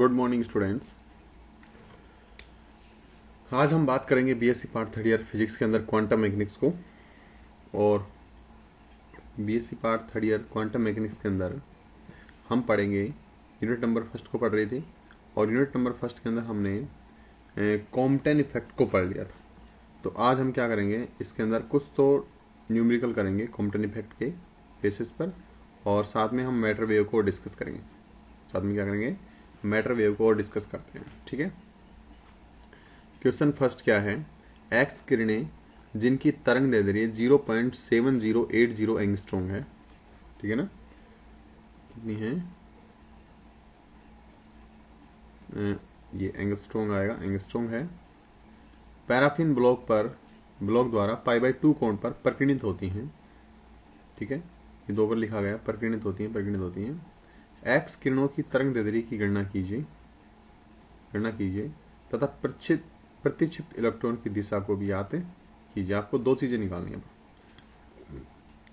Good morning students. आज हम बात करेंगे BSc part third year physics के अंदर क्वांटम मैकेनिक्स को। और BSc part third year quantum mechanics के अंदर हम पढ़ेंगे, यूनिट नंबर फर्स्ट को पढ़ रहे थे और यूनिट नंबर फर्स्ट के अंदर हमने कॉम्पटन इफेक्ट को पढ़ लिया था। तो आज हम क्या करेंगे, इसके अंदर कुछ तो न्यूमेरिकल करेंगे कॉम्पटन इफेक्ट के बेसिस पर, और साथ में हम मैटर वेव को डिस्कस करेंगे। साथ में क्या करेंगे, मैटर वेव को डिस्कस करते हैं। ठीक है। क्वेश्चन फर्स्ट क्या है, एक्स किरणें जिनकी तरंग दैर्ध्य 0.7080 एंगस्ट्रॉम है। ठीक है ना, कितनी है ये एंगस्ट्रॉम आएगा, एंगस्ट्रॉम है। पैराफिन ब्लॉक द्वारा π/2 कोण पर प्रकीर्णित होती हैं। ठीक है, ये दो बार लिखा गया, प्रकीर्णित होती हैं। एक्स किरणों की तरंग दैर्ध्य की गणना कीजिए तथा प्रतिक्षिप्त इलेक्ट्रॉन की दिशा को भी ज्ञात कीजिए। आपको दो चीजें निकालनी है।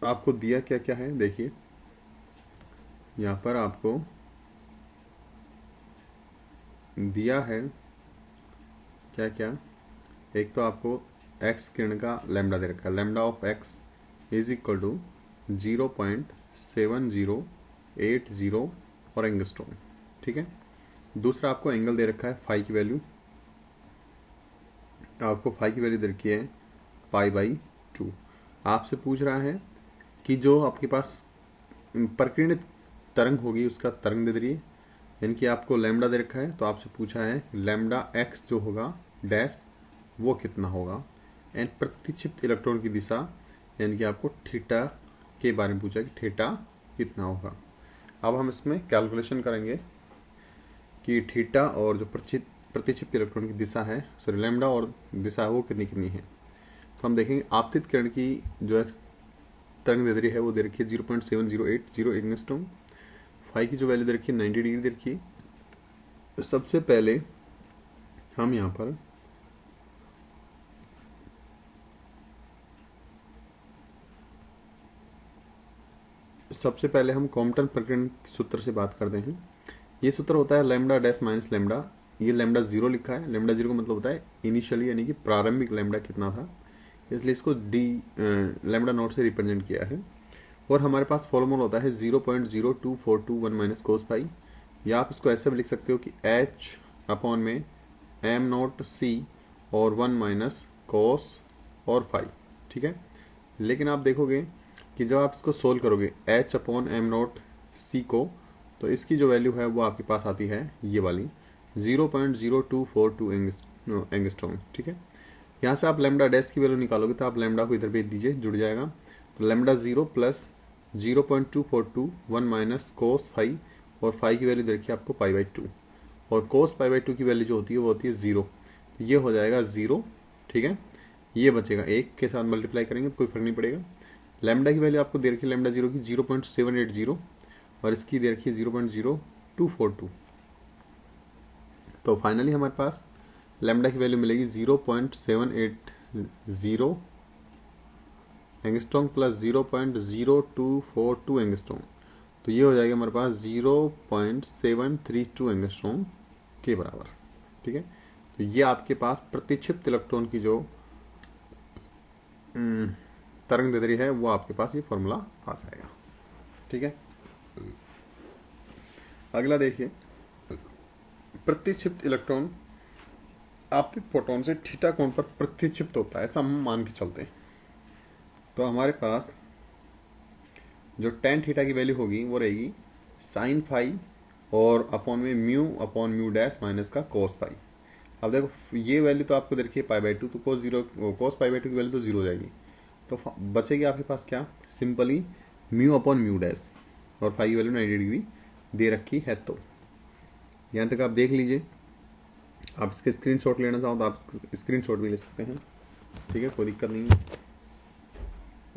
आपको दिया क्या क्या है, देखिए यहाँ पर आपको दिया है क्या क्या। एक तो आपको एक्स किरण का लैम्डा दे रखा है, lambda of x is equal to 0.7080 और एंगस्ट्रॉम। ठीक है। दूसरा आपको एंगल दे रखा है, फाई की वैल्यू दे रखी है π/2। आपसे पूछ रहा है कि जो आपके पास प्रकीर्णित तरंग होगी उसका तरंग दैर्ध्य, यानी कि आपको लैम्डा दे रखा है, तो आपसे पूछा है लैम्डा एक्स जो होगा डैश वो कितना होगा, एंड प्रतिक्षिप्त इलेक्ट्रॉन की दिशा यानी कि आपको थीटा के बारे में पूछा कि थीटा कितना होगा। अब हम इसमें कैलकुलेशन करेंगे कि थीटा और जो प्रतिक्षिप्त इलेक्ट्रॉन की दिशा है, सॉरी लैम्डा और दिशा है वो कितनी है। तो हम देखेंगे आपतित किरण की जो तरंग दैर्ध्य है वो दे रखी है 0.7080 एंगस्ट्रॉम। फाई की जो वैल्यू दे रखी है 90 डिग्री दे रखी है। तो सबसे पहले हम यहाँ पर कॉम्पटन प्रकीर्णन सूत्र से बात करते हैं। ये सूत्र होता है लैम्डा डैश माइनस लैम्डा। ये लैम्डा जीरो लिखा है, लैम्डा जीरो का मतलब होता है इनिशियली यानी कि प्रारंभिक लैम्डा कितना था, इसलिए इसको डी लैम्डा नॉट से रिप्रेजेंट किया है। और हमारे पास फॉर्मूला होता है 0.02421 माइनस कोस पाई, या आप इसको ऐसे भी लिख सकते हो कि h अपॉन में एम नॉट सी और 1 माइनस कोस और फाई। ठीक है। लेकिन आप देखोगे कि जब आप इसको सोल्व करोगे h अपॉन एम नॉट सी को, तो इसकी जो वैल्यू है वो आपके पास आती है ये वाली 0.0242 एंगस्ट्रॉम। ठीक है। यहाँ से आप लैम्डा डैश की वैल्यू निकालोगे तो आप लैम्डा को इधर भेज दीजिए, जुड़ जाएगा। तो lambda 0 plus 0.2421 minus cos phi, और फाई की वैल्यू देखिए आपको π/2, और कोस π/2 की वैल्यू जो होती है वो होती है 0। तो ये हो जाएगा 0। ठीक है। ये बचेगा, एक के साथ मल्टीप्लाई करेंगे तो कोई फर्क नहीं पड़ेगा। लैम्डा की वैल्यू आपको दे रखी है लैम्डा जीरो की 0.780 और इसकी दे रखी है 0.0242। तो फाइनली हमारे पास लैम्डा की वैल्यू मिलेगी 0.780 एंगस्ट्रॉम प्लस 0.0242 एंगस्ट्रॉम। तो ये हो जाएगा हमारे पास 0.732 एंगस्ट्रॉम के बराबर। ठीक है। तो ये आपके पास प्रतिक्षिप्त इलेक्ट्रॉन की जो तरंग दैर्ध्य है वो आपके पास ये फॉर्मूला आ जाएगा। ठीक है। अगला देखिए, प्रतिक्षिप्त इलेक्ट्रॉन आपके प्रोटॉन से थीटा कोण पर प्रतिक्षिप्त होता है, ऐसा हम मान के चलते हैं। तो हमारे पास जो tan थीटा की वैल्यू होगी वो रहेगी साइन फाई और अपॉन में mu upon mu dash minus का कोस पाई। अब देखो ये वैल्यू तो आपको देखिए π/2, तो कोस π/2 की वैल्यू तो जीरो हो जाएगी। तो बचेगी आपके पास क्या, simply mu upon mu dash, और फाई की वैल्यू 90 डिग्री दे रखी है। तो यहाँ तक आप देख लीजिए। आप इसके स्क्रीनशॉट लेना चाहो तो आप स्क्रीनशॉट भी ले सकते हैं। ठीक है, कोई दिक्कत नहीं है।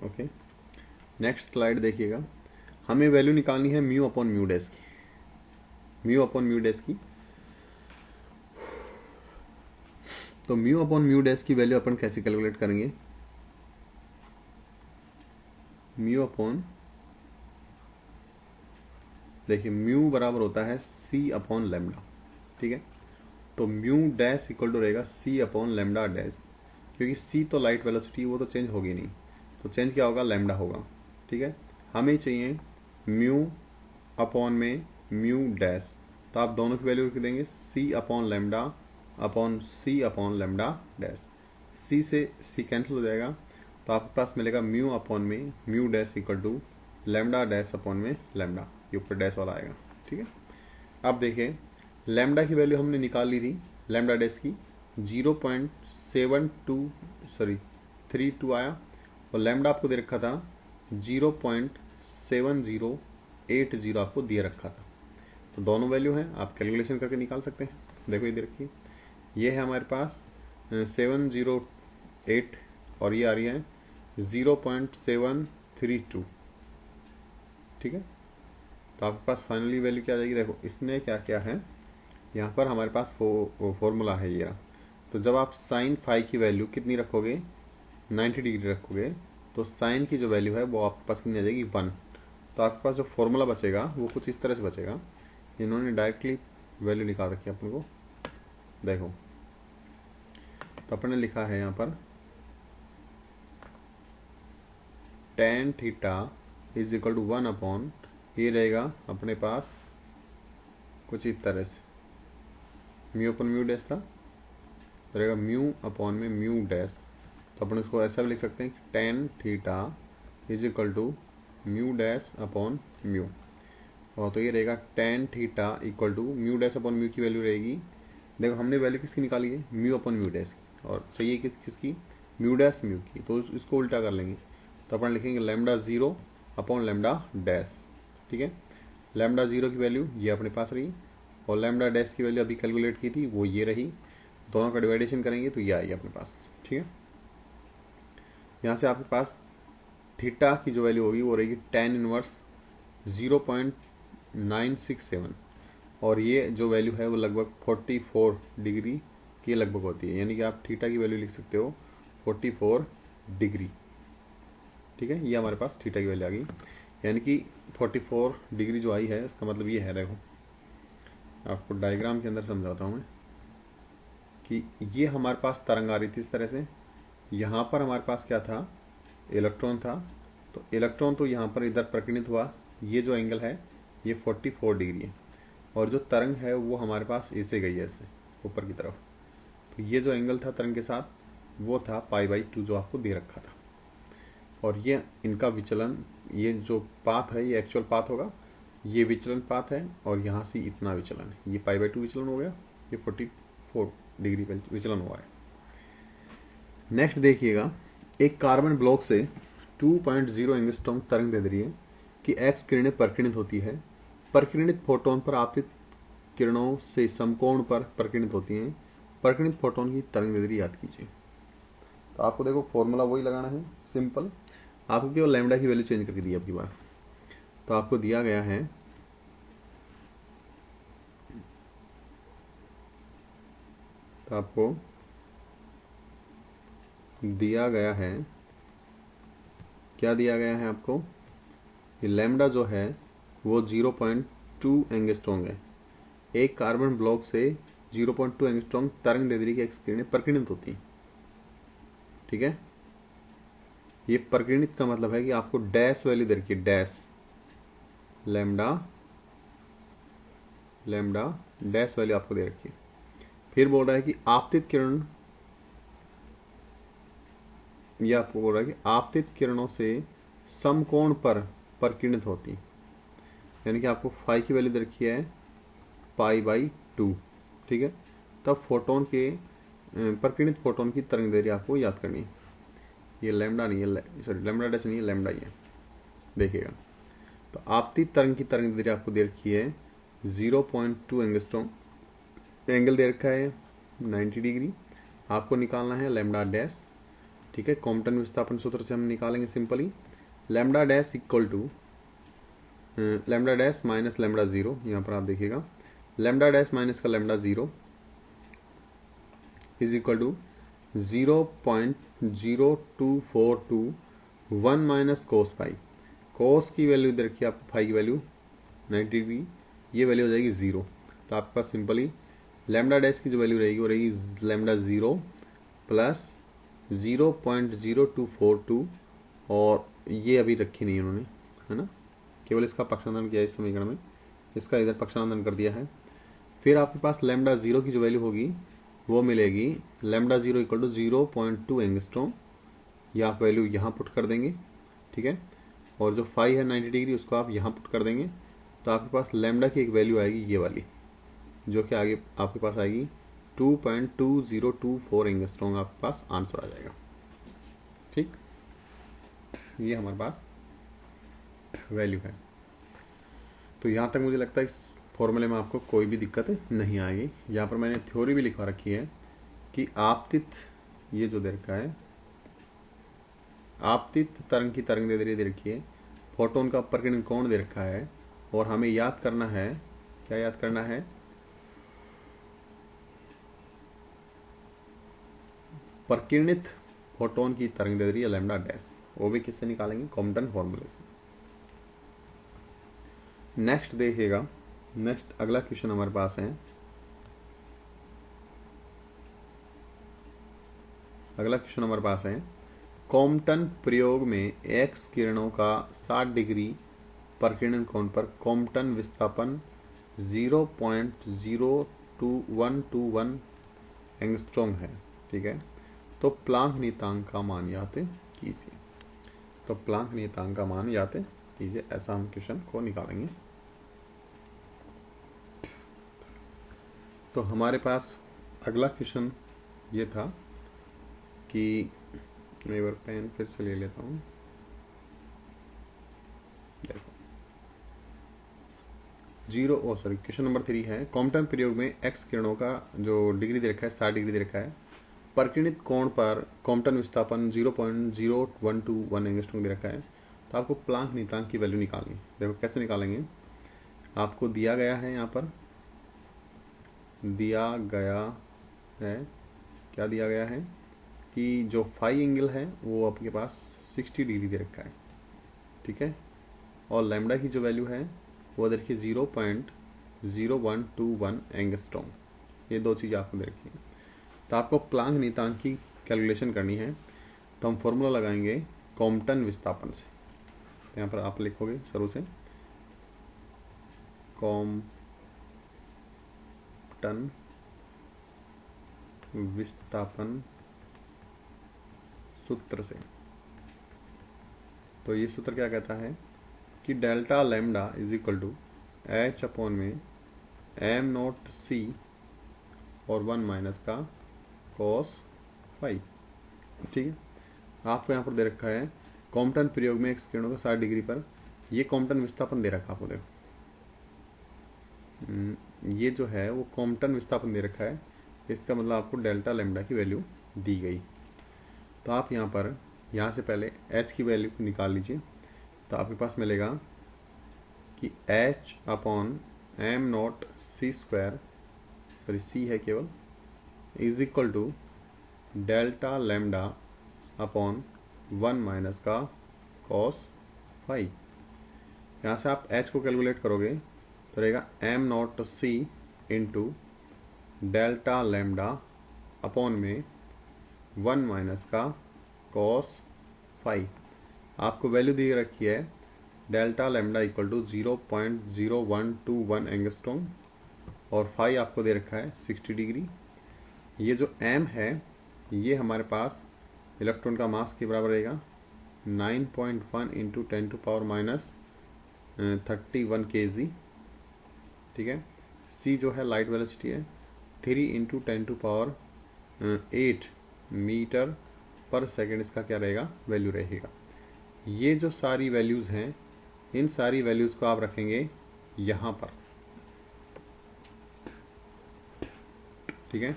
ओके, नेक्स्ट स्लाइड देखिएगा। हमें वैल्यू निकालनी है म्यू अपॉन म्यू डैश की। तो म्यू अपॉन म्यू डैश की वैल्यू अपन कैसे कैलकुलेट करेंगे, म्यू अपॉन, देखिए म्यू बराबर होता है सी अपॉन लैम्डा। ठीक है। तो म्यू डैश इक्वल टू रहेगा सी अपॉन लेमडा डैश, क्योंकि सी तो लाइट वेलोसिटी वो तो चेंज होगी नहीं, तो चेंज क्या होगा, लेमडा होगा। ठीक है, हमें चाहिए म्यू अपॉन में म्यू डैश, तो आप दोनों की वैल्यू रख देंगे c upon lambda upon c upon lambda dash. C से सी कैंसिल हो जाएगा, तो आपके पास मिलेगा म्यू अपॉन में mu dash equal to lambda dash upon में लेमडा, ये ऊपर डैश वाला आएगा। ठीक है, अब देखिए लेमडा की वैल्यू हमने निकाल ली थी, लेमडा डैश की 0.32 आया, और लेमडा आपको दे रखा था 0.7080 आपको दिए रखा था। तो दोनों वैल्यू हैं, आप कैलकुलेशन करके निकाल सकते हैं। देखो ये दे रखी, ये है हमारे पास 708 और ये आ रही है 0.732। ठीक है, तो आपके पास फाइनली वैल्यू क्या आ जाएगी, देखो इसने क्या क्या है, यहाँ पर हमारे पास फॉर्मूला है ये। तो जब आप साइन फाई की वैल्यू कितनी रखोगे, 90 डिग्री रखोगे, तो साइन की जो वैल्यू है वो आपके पास कितनी आ जाएगी, 1। तो आपके पास जो फॉर्मूला बचेगा वो कुछ इस तरह से बचेगा। इन्होंने डायरेक्टली वैल्यू निकाल रखी है अपन को, देखो। तो अपन ने लिखा है यहाँ पर tan theta is equal to 1 upon, ये रहेगा अपने पास कुछ इस तरह से, म्यू अपन म्यू डैश था, रहेगा म्यू अपॉन में म्यू डैश। तो अपन इसको ऐसा भी लिख सकते हैं कि tan theta is equal to mu dash upon mu, और तो ये रहेगा tan theta equal to mu dash upon mu की वैल्यू रहेगी, देखो हमने वैल्यू किसकी निकाली है, म्यू अपॉन म्यू डैश की, और चाहिए किसकी, म्यू डैश म्यू की, तो इसको उल्टा कर लेंगे। तो अपन लिखेंगे लेमडा 0 अपॉन लेमडा डैश। ठीक है, लेमडा 0 की वैल्यू ये अपने पास रही, और लेमडा डैश की वैल्यू अभी कैलकुलेट की थी वो ये रही, दोनों का डिवाइडेशन करेंगे तो ये आएगी अपने पास। ठीक है, यहाँ से आपके पास थीटा की जो वैल्यू होगी वो रहेगी tan इनवर्स 0.967, और ये जो वैल्यू है वो लगभग 44 डिग्री के लगभग होती है, यानी कि आप थीटा की वैल्यू लिख सकते हो 44 डिग्री। ठीक है, ये हमारे पास थीटा की वैल्यू आ गई, यानी कि 44 डिग्री जो आई है इसका मतलब ये है, देखो आपको डायग्राम के अंदर समझाता हूँ मैं, कि ये हमारे पास तरंग आ रही थी इस तरह से, यहाँ पर हमारे पास क्या था, इलेक्ट्रॉन था, तो इलेक्ट्रॉन तो यहाँ पर इधर प्रकीर्णित हुआ, ये जो एंगल है ये 44 डिग्री है, और जो तरंग है वो हमारे पास ऐसे गई है, ऐसे ऊपर की तरफ, तो ये जो एंगल था तरंग के साथ वो था π/2 जो आपको दे रखा था, और ये इनका विचलन, ये जो पाथ है ये एक्चुअल पाथ होगा, ये विचलन पाथ है, और यहाँ से इतना विचलन है, ये π/2 विचलन हो गया, ये 44 डिग्री विचलन हुआ है। नेक्स्ट देखिएगा, एक कार्बन ब्लॉक से 2.0 एंगस्ट्रॉम तरंग दे रही है कि एक्स किरणें प्रकीर्णित होती है, प्रकीर्णित फोटोन पर आपतित किरणों से समकोण पर प्रकीर्णित होती हैं, प्रकीर्णित फोटोन की तरंग दैर्ध्य याद कीजिए। तो आपको देखो फॉर्मूला वही लगाना है, सिंपल, आपको केवल लैम्डा की वैल्यू चेंज करके दी अब की बार। तो आपको दिया गया है क्या दिया गया है आपको, ये लैम्डा जो है वो 0.2 एंगस्ट्रॉम है, एक कार्बन ब्लॉक से 0.2 एंगस्ट्रॉम तरंग दैर्ध्य की एक्स किरणें प्रकीर्णित होती हैं। ठीक है, ये प्रकीर्णित का मतलब है कि आपको डैश वैल्यू दे रखी है, डैश लैम्डा डैश वैल्यू आपको दे रखी है। फिर बोल रहा है कि आपतित किरण, यह आपको बोल रहा है कि आपतित किरणों से समकोण पर प्रकीर्णित होती, यानी कि आपको फाई की वैल्यू दे रखी है π/2। ठीक है, तब फोटोन के प्रकीर्णित फोटोन की तरंग दैर्ध्य आपको याद करनी है, ये लैम्डा नहीं है, सॉरी लैम्डा डैश नहीं है, लैम्डा ही है, देखिएगा। तो आपतित तरंग की तरंग दैर्ध्य आपको दे रखी है 0.2 एंगस्ट्रॉम, एंगल दे रखा है 90 डिग्री, आपको निकालना है लैम्डा डैश। ठीक है, कॉम्पटन विस्थापन सूत्र से हम निकालेंगे simply, lambda dash equal to lambda dash minus lambda 0, यहाँ पर आप देखिएगा लैम्डा डैश माइनस का lambda 0 is equal to 0.0242 minus cos phi, cos की वैल्यू दे रखी है आपको, फाई की वैल्यू 90 डिग्री, ये वैल्यू हो जाएगी 0। तो आपके पास सिंपली लैम्डा डैश की जो वैल्यू रहेगी वो रहेगी लैम्डा 0 प्लस 0.0242 और ये अभी रखी नहीं उन्होंने, है ना, केवल इसका पक्षांतरण किया इस समीकरण में, इसका इधर पक्षांतरण कर दिया है। फिर आपके पास लैम्डा 0 की जो वैल्यू होगी वो मिलेगी लैम्डा 0 इक्वल टू 0.2 एंगस्ट्रॉम, ये आप वैल्यू यहाँ पुट कर देंगे, ठीक है। और जो फाई है 90 डिग्री उसको आप यहाँ पुट कर देंगे, तो आपके पास लैम्डा की एक वैल्यू आएगी ये वाली, जो कि आगे आपके पास आएगी 2.2024 एंगस्ट्रॉम, आपके पास आंसर आ जाएगा। ठीक, ये हमारे पास वैल्यू है। तो यहाँ तक मुझे लगता है इस फॉर्मूले में आपको कोई भी दिक्कत नहीं आएगी। यहाँ पर मैंने थ्योरी भी लिखवा रखी है कि आपतित, ये जो दे रखा है आपतित तरंग की तरंग दे रखी है, फोटोन का अपवर्तन कोण दे रखा है, और हमें याद करना है, क्या याद करना है, प्रकीर्णित फोटोन की तरंग दे रही है लैम्डा डैश, वो भी किससे निकालेंगे, कॉम्पटन फॉर्मूले से। नेक्स्ट देखिएगा, नेक्स्ट अगला क्वेश्चन हमारे पास है, अगला क्वेश्चन हमारे पास है कॉम्पटन प्रयोग में एक्स किरणों का 60 डिग्री प्रकीर्णन कोण पर कॉम्पटन विस्थापन 0.02121 एंगस्ट्रॉम है, ठीक है। तो प्लांक नियतांक का मान याद कीजिए, तो प्लांक नियतांक का मान याद कीजिए, ऐसा हम क्वेश्चन को निकालेंगे। तो हमारे पास अगला क्वेश्चन ये था कि मैं एक बार पेन फिर से ले लेता हूँ, देखो क्वेश्चन नंबर 3 है कॉम्पटन प्रयोग में एक्स किरणों का जो डिग्री दे रखा है 60 डिग्री दे रखा है, प्रकीर्णित कोण पर कॉम्पटन विस्थापन 0.0121 एंगस्ट्रॉम दे रखा है। तो आपको प्लांक नियतांक की वैल्यू निकालनी, देखो कैसे निकालेंगे, आपको दिया गया है, यहाँ पर दिया गया है, क्या दिया गया है कि जो फाई एंगल है वो आपके पास 60 डिग्री दे रखा है, ठीक है, और लैम्डा की जो वैल्यू है वो देखिए 0.0121 एंगस्ट्रॉम, ये दो चीज़ आपको दे रखी है। तो आपको प्लांक नियतांक की कैलकुलेशन करनी है, तो हम फॉर्मूला लगाएंगे कॉम्पटन विस्थापन से। तो यहाँ पर आप लिखोगे शुरू से कॉम्पटन विस्थापन सूत्र से। तो ये सूत्र क्या कहता है कि delta lambda is equal to h upon में एम नॉट सी और 1 माइनस का कॉस फाई, ठीक है। आपको यहाँ पर दे रखा है कॉम्पटन प्रयोग में एक्स किरणों का 60 डिग्री पर, ये कॉम्पटन विस्थापन दे रखा आपको, देखो ये जो है वो कॉम्पटन विस्थापन दे रखा है, इसका मतलब आपको डेल्टा लैम्डा की वैल्यू दी गई। तो आप यहाँ पर यहाँ से पहले h की वैल्यू निकाल लीजिए, तो आपके पास मिलेगा कि h upon m naught c square, sorry c है केवल, is equal to delta lambda upon 1 minus का कॉस फाई। यहाँ से आप h को कैलकुलेट करोगे तो रहेगा m naught c into delta lambda upon में 1 माइनस का कॉस फाई। आपको वैल्यू दी रखी है delta lambda equal to 0.0121 angstrom, और फाई आपको दे रखा है 60 डिग्री। ये जो एम है ये हमारे पास इलेक्ट्रॉन का मास के बराबर रहेगा 9.1 into 10 to power minus 31 kg, ठीक है। सी जो है लाइट वेलोसिटी है 3 इंटू 10 टू पावर 8 मीटर पर सेकेंड, इसका क्या रहेगा, वैल्यू रहेगा। ये जो सारी वैल्यूज़ हैं इन सारी वैल्यूज़ को आप रखेंगे यहाँ पर, ठीक है,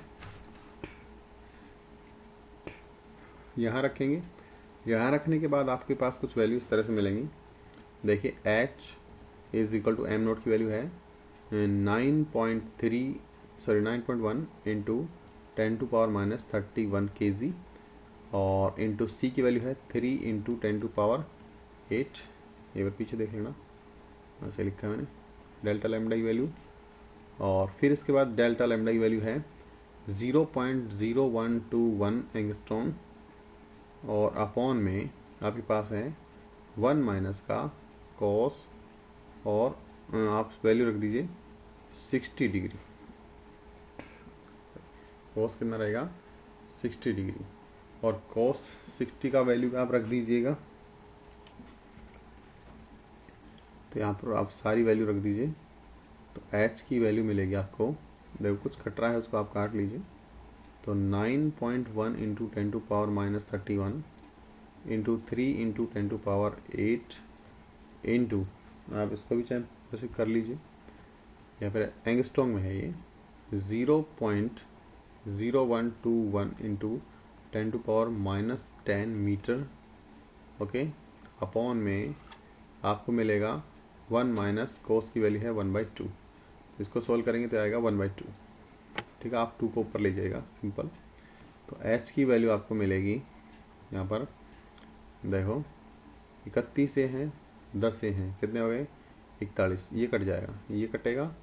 यहाँ रखेंगे। यहाँ रखने के बाद आपके पास कुछ वैल्यू इस तरह से मिलेंगी, देखिए h is equal to m naught की वैल्यू है 9.1 into 10 to power minus 31 kg, और इंटू सी की वैल्यू है 3 इंटू 10 टू पावर 8, ये बार पीछे देख लेना, ऐसे लिखा है मैंने डेल्टा लैम्डा की वैल्यू और फिर इसके बाद डेल्टा लैम्डा की वैल्यू है 0.0121 एंगस्ट्रॉम और अपॉन में आपके पास है 1 माइनस का कॉस और आप वैल्यू रख दीजिए 60 डिग्री। कॉस कितना रहेगा 60 डिग्री और कॉस 60 का वैल्यू आप रख दीजिएगा। तो यहाँ पर आप सारी वैल्यू रख दीजिए तो h की वैल्यू मिलेगी आपको। देखो कुछ कट रहा है उसको आप काट लीजिए। तो 9.1 into 10 to power minus 31 into 3 into 10 to power 8 into आप इसको भी चाहे वैसे कर लीजिए या फिर एंगस्ट्रॉम में है ये 0.0121 into 10 to power minus 10 metre. Okay, upon में आपको मिलेगा 1 माइनस कोस की वैल्यू है 1/2। इसको सोल्व करेंगे तो आएगा 1/2। ठीक है, आप 2 को ऊपर ले जाइएगा सिंपल। तो h की वैल्यू आपको मिलेगी यहाँ पर देखो 31 से हैं 10 से हैं कितने हो गए 41। ये कट जाएगा, ये कटेगा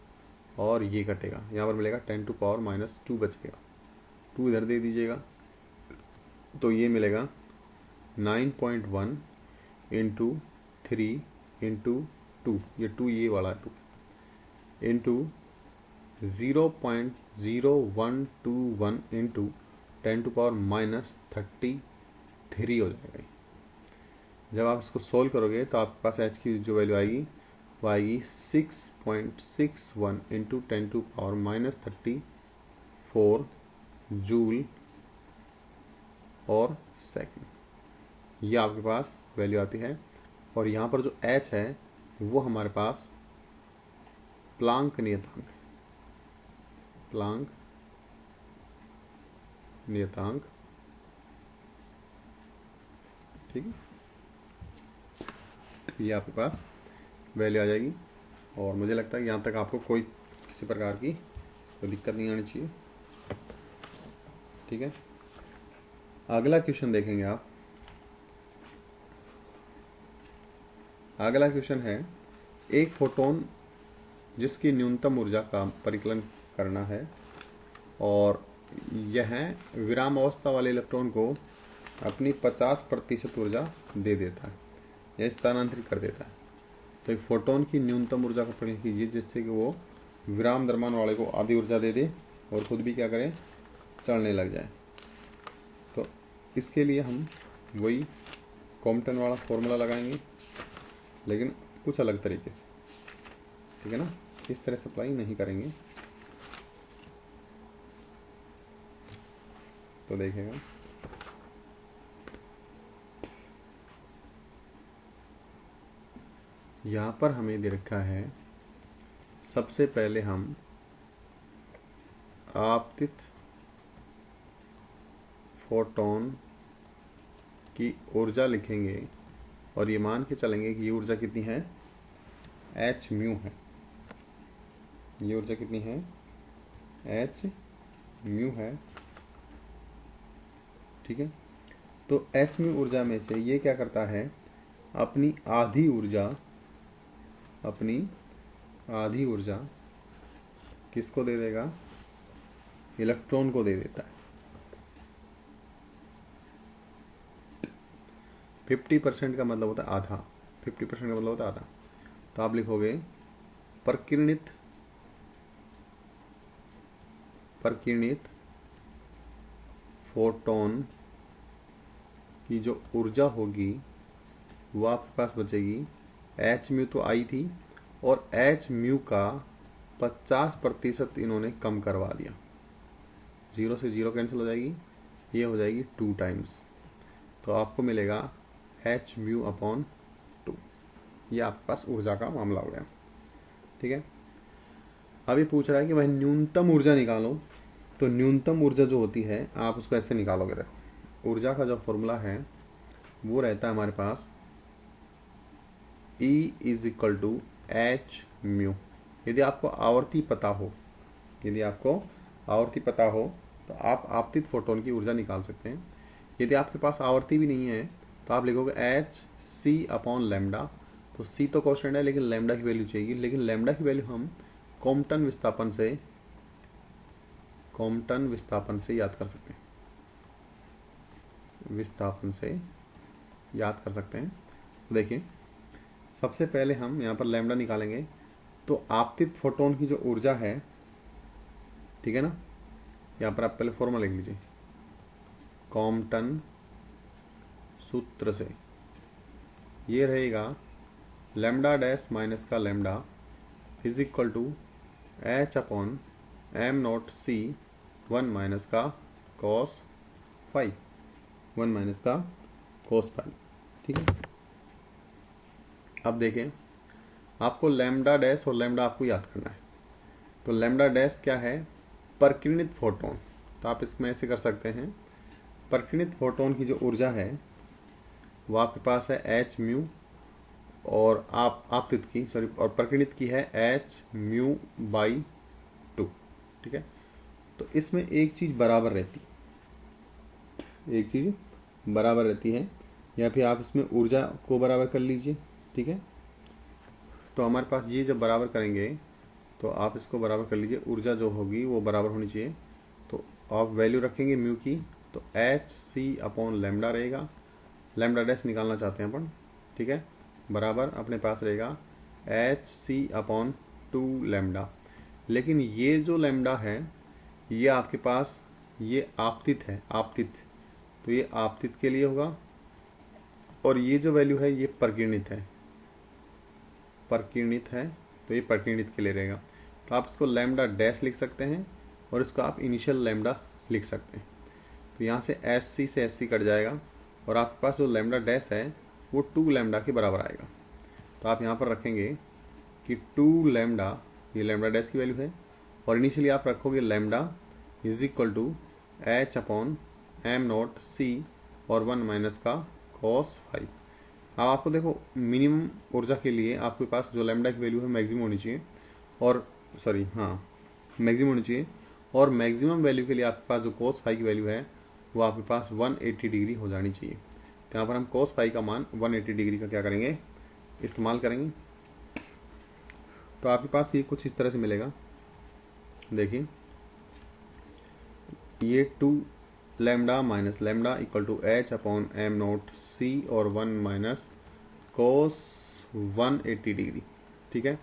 और ये कटेगा। यहाँ पर मिलेगा 10 टू पावर माइनस 2 बचेगा। 2 इधर दे दीजिएगा तो ये मिलेगा 9.1 इंटू 3 इंटू 2, ये 2 ये वाला 2 into 0.0121 into 10 to power minus 33 हो जाएगा। जब आप इसको सोल्व करोगे तो आपके पास h की जो वैल्यू आएगी वो आएगी 6.61 into 10 to power minus 34 joule और सेकंड। ये आपके पास वैल्यू आती है। और यहाँ पर जो h है वो हमारे पास प्लांक नियतांक, प्लांक नियतांक। ठीक है, ये आपके पास वैल्यू आ जाएगी। और मुझे लगता है कि यहाँ तक आपको कोई किसी प्रकार की कोई दिक्कत नहीं आनी चाहिए। ठीक है, अगला क्वेश्चन देखेंगे आप। अगला क्वेश्चन है एक फोटोन जिसकी न्यूनतम ऊर्जा का परिकलन करना है और यह विराम अवस्था वाले इलेक्ट्रॉन को अपनी 50% ऊर्जा दे देता है या स्थानांतरित कर देता है। तो एक फोटोन की न्यूनतम ऊर्जा का परिकलन कीजिए जिससे कि वो विराम द्रव्यमान वाले को आधी ऊर्जा दे दे और खुद भी क्या करें चलने लग जाए। तो इसके लिए हम वही कॉम्पटन वाला फॉर्मूला लगाएंगे लेकिन कुछ अलग तरीके से। ठीक है ना, इस तरह से अप्लाई नहीं करेंगे। तो देखिएगा यहाँ पर हमें दे रखा है सबसे पहले हम आपतित फोटोन की ऊर्जा लिखेंगे और ये मान के चलेंगे कि ये ऊर्जा कितनी है h म्यू है। ये ऊर्जा कितनी है h म्यू है। ठीक है, तो h म्यू ऊर्जा में से ये क्या करता है अपनी आधी ऊर्जा किसको दे देगा इलेक्ट्रॉन को दे देता है। 50% का मतलब होता है आधा। 50% का मतलब होता है आधा। तो आप लिखोगे प्रकीर्णित फोटोन की जो ऊर्जा होगी वो आपके पास बचेगी h म्यू तो आई थी और h म्यू का 50% इन्होंने कम करवा दिया। 0 से 0 कैंसिल हो जाएगी, ये हो जाएगी 2 टाइम्स। तो आपको मिलेगा h म्यू अपॉन 2। ये आपके पास ऊर्जा का मामला हो गया। ठीक है, अब ये पूछ रहा है कि भाई न्यूनतम ऊर्जा निकालो। तो न्यूनतम ऊर्जा जो होती है आप उसको ऐसे निकालोगे। देखो ऊर्जा का जो फॉर्मूला है वो रहता है हमारे पास E is equal to h mu. यदि आपको आवर्ती पता हो तो आप आपतित फोटोन की ऊर्जा निकाल सकते हैं। यदि आपके पास आवर्ती भी नहीं है तो आप लिखोगे एच सी अपॉन लैम्डा। तो सी तो कांस्टेंट है लेकिन लैम्डा की वैल्यू चाहिए, लेकिन लैम्डा की वैल्यू हम कॉम्पटन विस्थापन से याद कर सकते हैं, देखिए सबसे पहले हम यहाँ पर लैम्डा निकालेंगे, तो आपतित फोटोन की जो ऊर्जा है, ठीक है ना, यहाँ पर आप पहले फॉर्मूला लिख लीजिए, कॉम्पटन सूत्र से ये रहेगा लैम्डा डैश माइनस का lambda is equal to h upon m naught c 1 minus का कॉस फाइव, ठीक है। अब देखें, आपको लैम्डा डैश और लैम्डा आपको याद करना है। तो लैम्डा डैश क्या है? परिकिरणित फोटोन। तो आप इसमें ऐसे कर सकते हैं, परिकिरणित फोटोन की जो ऊर्जा है वो आपके पास है एच म्यू, और आपतित की और परिकिरणित की है एच म्यू बाई 2, ठीक है। तो इसमें एक चीज बराबर रहती है, या फिर आप इसमें ऊर्जा को बराबर कर लीजिए, ठीक है। तो हमारे पास ये जब बराबर करेंगे तो आप इसको बराबर कर लीजिए, ऊर्जा जो होगी वो बराबर होनी चाहिए। तो आप वैल्यू रखेंगे म्यू की, तो एच सी अपॉन लैम्डा रहेगा, लैम्डा डैश निकालना चाहते हैं अपन, ठीक है, बराबर अपने पास रहेगा एच सी अपॉन 2 लैम्डा। लेकिन ये जो लैम्डा है ये आपके पास ये आपतित है, तो ये आपतित के लिए होगा, और ये जो वैल्यू है ये परिकिरणित है, तो ये परिकिरणित के लिए रहेगा। तो आप इसको लैम्डा डैश लिख सकते हैं और इसको आप इनिशियल लैम्डा लिख सकते हैं। तो यहाँ से एस सी से एस सी कट जाएगा, और आपके पास जो लैम्डा डैश है वो 2 लैम्डा के बराबर आएगा। तो आप यहाँ पर रखेंगे कि 2 लैम्डा, ये लैम्डा डैश की वैल्यू है, और इनिशियली आप रखोगे lambda is equal to h upon m naught c और 1 माइनस का कॉस 5। अब आपको देखो, मिनिमम ऊर्जा के लिए आपके पास जो लैम्डा की वैल्यू है मैक्सिमम होनी चाहिए, और मैक्सिमम वैल्यू के लिए आपके पास जो cos फाई की वैल्यू है वो आपके पास 180 डिग्री हो जानी चाहिए। तो यहाँ पर हम cos फाई का मान 180 डिग्री का क्या करेंगे, इस्तेमाल करेंगे। तो आपके पास ये कुछ इस तरह से मिलेगा, देखिए ये 2 lambda minus lambda equal to h upon m naught c और 1 माइनस कोस 180 डिग्री, ठीक है।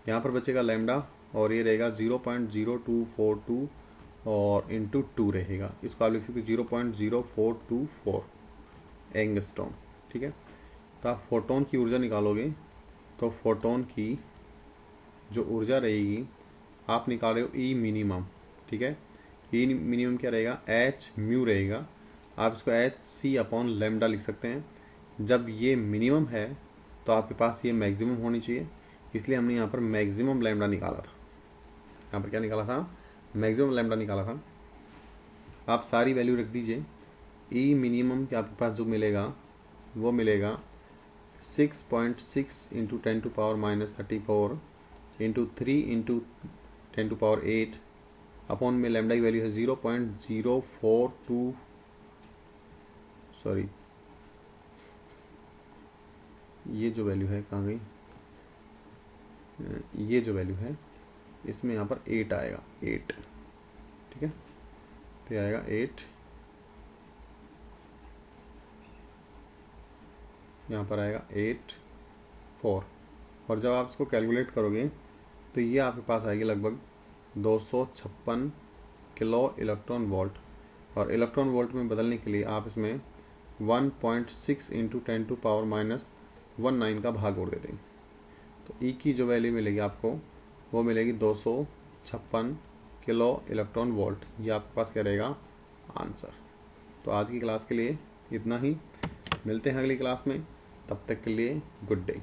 यहाँ पर बचेगा लैम्डा, और ये रहेगा 0.0242 और इंटू 2 रहेगा, इसको आप लिख सकते 0.0424 एंगस्ट्रॉम, ठीक है। तो आप फोटोन की ऊर्जा निकालोगे, तो फोटोन की जो ऊर्जा रहेगी आप निकाल रहे हो ई मिनिमम, ठीक है। ई मिनिमम क्या रहेगा, एच म्यू रहेगा, आप इसको एच सी अपॉन लैम्डा लिख सकते हैं। जब ये मिनिमम है तो आपके पास ये मैक्सिमम होनी चाहिए, इसलिए हमने यहाँ पर मैक्सिमम लैम्डा निकाला था। यहाँ पर क्या निकाला था, मैक्सिमम लैम्डा निकाला था। आप सारी वैल्यू रख दीजिए। ई मिनिमम के आपके पास जो मिलेगा वो मिलेगा 6.6 इंटू 10⁻⁻34 इंटू 3 इंटू 10⁸ अपॉन में लैम्डा की वैल्यू है 0.042, ये जो वैल्यू है कहाँ गई, ये जो वैल्यू है इसमें यहाँ पर 8 आएगा, 8, ठीक है। तो आएगा 8, यहाँ पर आएगा 8.4, और जब आप इसको कैलकुलेट करोगे तो ये आपके पास आएगी लगभग 256 किलो इलेक्ट्रॉन वोल्ट, और इलेक्ट्रॉन वोल्ट में बदलने के लिए आप इसमें 1.6 इंटू 10⁻⁻19 का भाग और दे देंगे। तो ई की जो वैल्यू मिलेगी आपको वो मिलेगी 256 किलो इलेक्ट्रॉन वोल्ट। ये आपके पास क्या रहेगा, आंसर। तो आज की क्लास के लिए इतना ही, मिलते हैं अगली क्लास में, तब तक के लिए गुड डे।